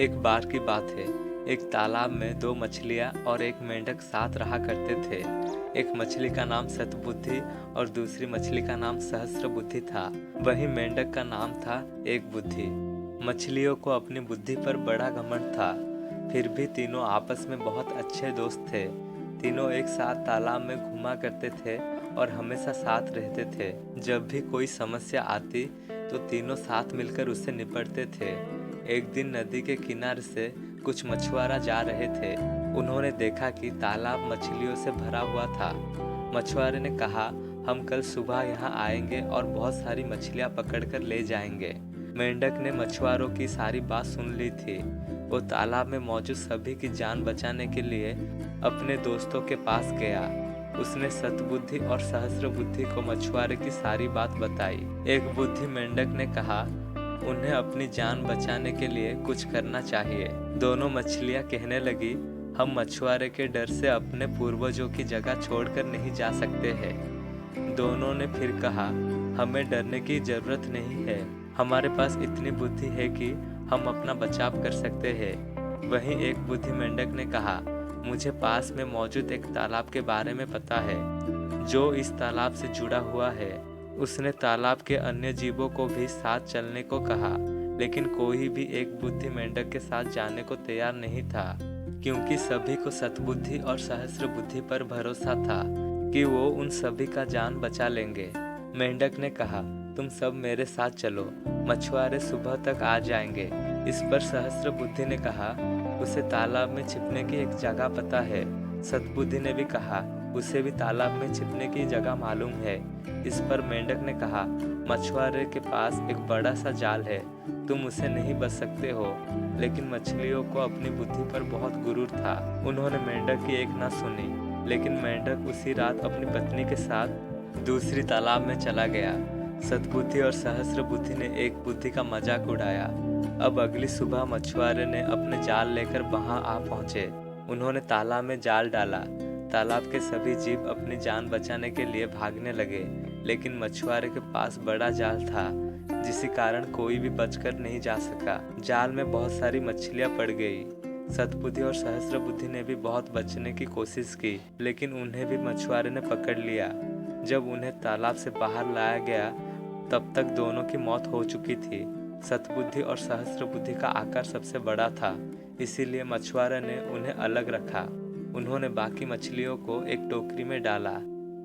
एक बार की बात है। एक तालाब में दो मछलियाँ और एक मेंढक साथ रहा करते थे। एक मछली का नाम सतबुद्धि और दूसरी मछली का नाम सहस्त्रबुद्धि था। वहीं मेंढक का नाम था एक बुद्धि। मछलियों को अपनी बुद्धि पर बड़ा घमंड था। फिर भी तीनों आपस में बहुत अच्छे दोस्त थे। तीनों एक साथ तालाब में घूमा करते थे और हमेशा साथ रहते थे। जब भी कोई समस्या आती तो तीनों साथ मिलकर उससे निपटते थे। एक दिन नदी के किनारे से कुछ मछुआरा जा रहे थे। उन्होंने देखा कि तालाब मछलियों से भरा हुआ था। मछुआरे ने कहा, हम कल सुबह यहाँ आएंगे और बहुत सारी मछलियाँ पकड़कर ले जाएंगे। मेंढक ने मछुआरों की सारी बात सुन ली थी। वो तालाब में मौजूद सभी की जान बचाने के लिए अपने दोस्तों के पास गया। उसने सतबुद्धि और सहस्त्रबुद्धि को मछुआरे की सारी बात बताई। एक बुद्धि मेंढक ने कहा, उन्हें अपनी जान बचाने के लिए कुछ करना चाहिए। दोनों मछलियां कहने लगी, हम मछुआरे के डर से अपने पूर्वजों की जगह छोड़कर नहीं जा सकते हैं। दोनों ने फिर कहा, हमें डरने की जरूरत नहीं है। हमारे पास इतनी बुद्धि है कि हम अपना बचाव कर सकते हैं। वहीं एक बुद्धि मेंढक ने कहा, मुझे पास में मौजूद एक तालाब के बारे में पता है जो इस तालाब से जुड़ा हुआ है। उसने तालाब के अन्य जीवों को भी साथ चलने को कहा, लेकिन कोई भी एक बुद्धि मेंढक के साथ जाने को तैयार नहीं था, क्योंकि सभी को सतबुद्धि और सहस्त्र बुद्धि पर भरोसा था कि वो उन सभी का जान बचा लेंगे। मेंढक ने कहा, तुम सब मेरे साथ चलो, मछुआरे सुबह तक आ जाएंगे। इस पर सहस्त्र बुद्धि ने कहा, उसे तालाब में छिपने की एक जगह पता है। सतबुद्धि ने भी कहा, उसे भी तालाब में छिपने की जगह मालूम है। इस पर मेंढक ने कहा, मछुआरे के पास एक बड़ा सा जाल है, तुम उसे नहीं बच सकते हो। लेकिन मछलियों को अपनी बुद्धि पर बहुत गुरूर था। उन्होंने मेंढक की एक ना सुनी। लेकिन मेंढक उसी रात अपनी पत्नी के साथ दूसरी तालाब में चला गया। सतबुद्धि और सहस्त्र बुद्धि ने एक बुद्धि का मजाक उड़ाया। अब अगली सुबह मछुआरे ने अपने जाल लेकर वहां आ पहुंचे। उन्होंने तालाब में जाल डाला। तालाब के सभी जीव अपनी जान बचाने के लिए भागने लगे, लेकिन मछुआरे के पास बड़ा जाल था, जिस कारण कोई भी बचकर नहीं जा सका। जाल में बहुत सारी मछलियां पड़ गई। सतबुद्धि और सहस्त्र बुद्धि ने भी बहुत बचने की कोशिश की, लेकिन उन्हें भी मछुआरे ने पकड़ लिया। जब उन्हें तालाब से बाहर लाया गया, तब तक दोनों की मौत हो चुकी थी। सतबुद्धि और सहस्त्र बुद्धि का आकार सबसे बड़ा था, इसीलिए मछुआरे ने उन्हें अलग रखा। उन्होंने बाकी मछलियों को एक टोकरी में डाला,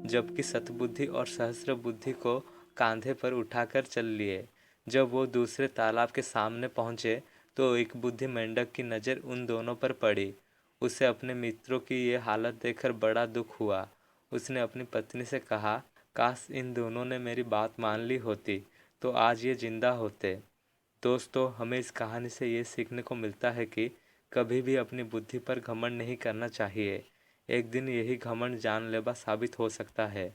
जबकि सतबुद्धि और सहस्त्र बुद्धि को कांधे पर उठाकर चल लिए। जब वो दूसरे तालाब के सामने पहुंचे तो एक बुद्धि मेंढक की नज़र उन दोनों पर पड़ी। उसे अपने मित्रों की ये हालत देखकर बड़ा दुख हुआ। उसने अपनी पत्नी से कहा, काश इन दोनों ने मेरी बात मान ली होती तो आज ये जिंदा होते। दोस्तों, हमें इस कहानी से ये सीखने को मिलता है कि कभी भी अपनी बुद्धि पर घमंड नहीं करना चाहिए। एक दिन यही घमंड जानलेवा साबित हो सकता है।